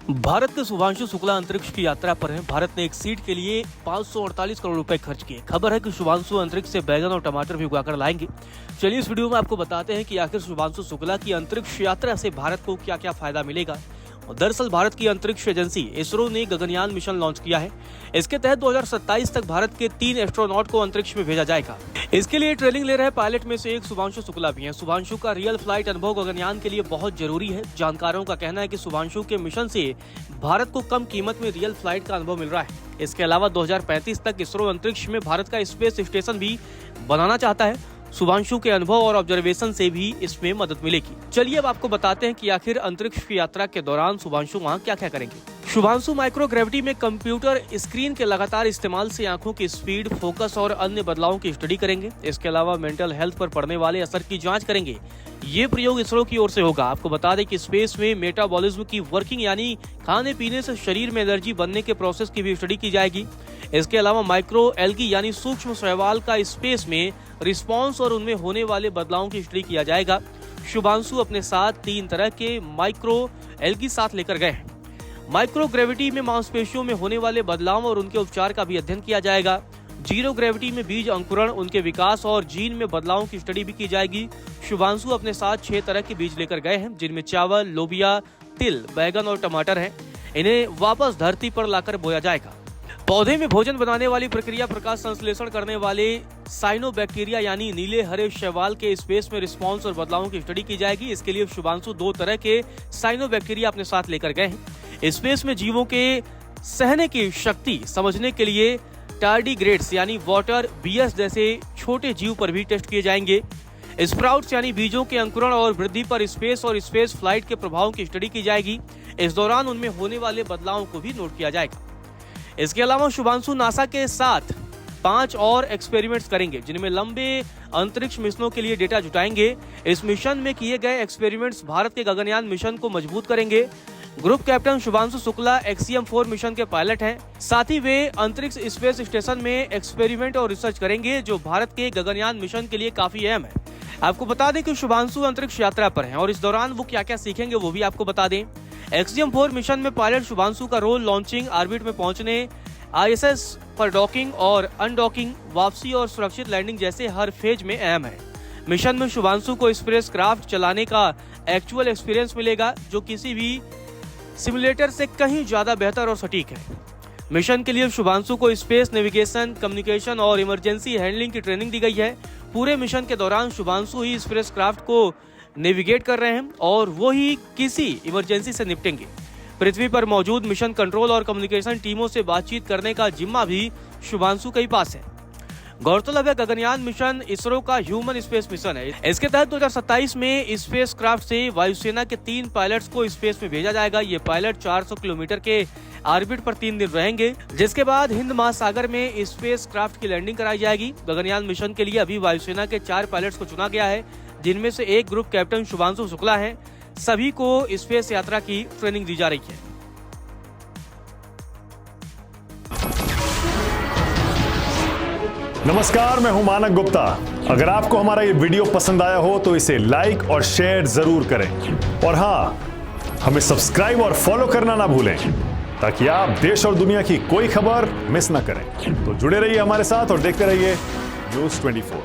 भारत के शुभांशु शुक्ला अंतरिक्ष की यात्रा पर हैं। भारत ने एक सीट के लिए 548 करोड़ रुपए खर्च किए। खबर है कि शुभांशु अंतरिक्ष से बैगन और टमाटर भी उगाकर लाएंगे। चलिए इस वीडियो में आपको बताते हैं कि आखिर शुभांशु शुक्ला की अंतरिक्ष यात्रा से भारत को क्या क्या फायदा मिलेगा। दरअसल भारत की अंतरिक्ष एजेंसी इसरो ने गगनयान मिशन लॉन्च किया है। इसके तहत 2027 तक भारत के 3 एस्ट्रोनॉट को अंतरिक्ष में भेजा जाएगा। इसके लिए ट्रेनिंग ले रहे पायलट में से एक शुभांशु शुक्ला भी हैं। शुभांशु का रियल फ्लाइट अनुभव गगनयान के लिए बहुत जरूरी है। जानकारों का कहना है कि शुभांशु के मिशन से भारत को कम कीमत में रियल फ्लाइट का अनुभव मिल रहा है। इसके अलावा 2035 तक इसरो अंतरिक्ष में भारत का स्पेस स्टेशन भी बनाना चाहता है। शुभांशु के अनुभव और ऑब्जर्वेशन से भी इसमें मदद मिलेगी। चलिए अब आपको बताते हैं कि आखिर अंतरिक्ष की यात्रा के दौरान शुभांशु वहाँ क्या क्या करेंगे। शुभांशु माइक्रोग्रेविटी में कंप्यूटर स्क्रीन के लगातार इस्तेमाल से आंखों की स्पीड, फोकस और अन्य बदलावों की स्टडी करेंगे। इसके अलावा मेंटल हेल्थ पर पड़ने वाले असर की जांच करेंगे। ये प्रयोग इसरो की ओर से होगा। आपको बता दें कि स्पेस में मेटाबॉलिज्म की वर्किंग यानी खाने पीने से शरीर में एनर्जी बनने के प्रोसेस की भी स्टडी की जाएगी। इसके अलावा माइक्रो एल्गी यानी सूक्ष्म शैवाल का स्पेस में रिस्पॉन्स और उनमें होने वाले बदलावों की स्टडी किया जाएगा। शुभांशु अपने साथ 3 तरह के माइक्रो एल्गी साथ लेकर गए हैं। माइक्रो ग्रेविटी में मांसपेशियों में होने वाले बदलाव और उनके उपचार का भी अध्ययन किया जाएगा। जीरो ग्रेविटी में बीज अंकुरण, उनके विकास और जीन में बदलावों की स्टडी भी की जाएगी। शुभांशु अपने साथ 6 तरह के बीज लेकर गए हैं, जिनमें चावल, लोबिया, तिल, बैगन और टमाटर हैं। इन्हें वापस धरती पर लाकर बोया जाएगा। पौधे में भोजन बनाने वाली प्रक्रिया, प्रकाश संश्लेषण करने वाले साइनोबैक्टीरिया यानी नीले हरे शैवाल के स्पेस में रिस्पॉन्स और बदलावों की स्टडी की जाएगी। इसके लिए शुभांशु 2 तरह के साइनोबैक्टीरिया अपने साथ लेकर गए हैं। स्पेस में जीवों के सहने की शक्ति समझने के लिए टार्डिग्रेड्स यानी वाटर बीएस जैसे छोटे जीव पर भी टेस्ट किए जाएंगे। स्प्राउट्स यानी बीजों के अंकुरण और वृद्धि पर स्पेस और स्पेस फ्लाइट के प्रभावों की स्टडी की जाएगी। इस दौरान उनमें होने वाले बदलावों को भी नोट किया जाएगा। इसके अलावा शुभांशु नासा के साथ 5 और एक्सपेरिमेंट्स करेंगे, जिनमें लंबे अंतरिक्ष मिशनों के लिए डेटा जुटाएंगे। इस मिशन में किए गए एक्सपेरिमेंट्स भारत के गगनयान मिशन को मजबूत करेंगे। Group captain Shubhanshu Shukla axiom 4 mission के पायलट हैं। साथ ही वे अंतरिक्ष स्पेस स्टेशन में एक्सपेरिमेंट और रिसर्च करेंगे, जो भारत के गगनयान मिशन के लिए काफी अहम है। आपको बता दें कि शुभांशु अंतरिक्ष यात्रा पर हैं और इस दौरान वो क्या क्या सीखेंगे वो भी आपको बता दें। एक्सियम 4 मिशन में पायलट शुभांशु का रोल लॉन्चिंग, ऑर्बिट में पहुंचने, आईएसएस पर डॉकिंग और अनडॉकिंग, वापसी और सुरक्षित लैंडिंग जैसे हर फेज में अहम है। मिशन में शुभांशु को स्पेस क्राफ्ट चलाने का एक्चुअल एक्सपीरियंस मिलेगा, जो किसी भी सिमुलेटर से कहीं ज्यादा बेहतर और सटीक है। मिशन के लिए शुभांशु को स्पेस नेविगेशन, कम्युनिकेशन और इमरजेंसी हैंडलिंग की ट्रेनिंग दी गई है। पूरे मिशन के दौरान शुभांशु ही स्पेस क्राफ्ट को नेविगेट कर रहे हैं और वो ही किसी इमरजेंसी से निपटेंगे। पृथ्वी पर मौजूद मिशन कंट्रोल और कम्युनिकेशन टीमों से बातचीत करने का जिम्मा भी शुभांशु के ही पास है। गौरतलब है, गगनयान मिशन इसरो का ह्यूमन स्पेस मिशन है। इसके तहत 2027 में स्पेस क्राफ्ट से वायुसेना के 3 पायलट्स को स्पेस में भेजा जाएगा। ये पायलट 400 किलोमीटर के ऑर्बिट पर 3 दिन रहेंगे, जिसके बाद हिंद महासागर में स्पेस क्राफ्ट की लैंडिंग कराई जाएगी। गगनयान मिशन के लिए अभी वायुसेना के 4 पायलट्स को चुना गया है, जिनमें से एक ग्रुप कैप्टन शुभांशु शुक्ला है। सभी को स्पेस यात्रा की ट्रेनिंग दी जा रही है। नमस्कार, मैं हूं मानक गुप्ता। अगर आपको हमारा ये वीडियो पसंद आया हो तो इसे लाइक और शेयर जरूर करें और हां, हमें सब्सक्राइब और फॉलो करना ना भूलें, ताकि आप देश और दुनिया की कोई खबर मिस ना करें। तो जुड़े रहिए हमारे साथ और देखते रहिए न्यूज़ 24।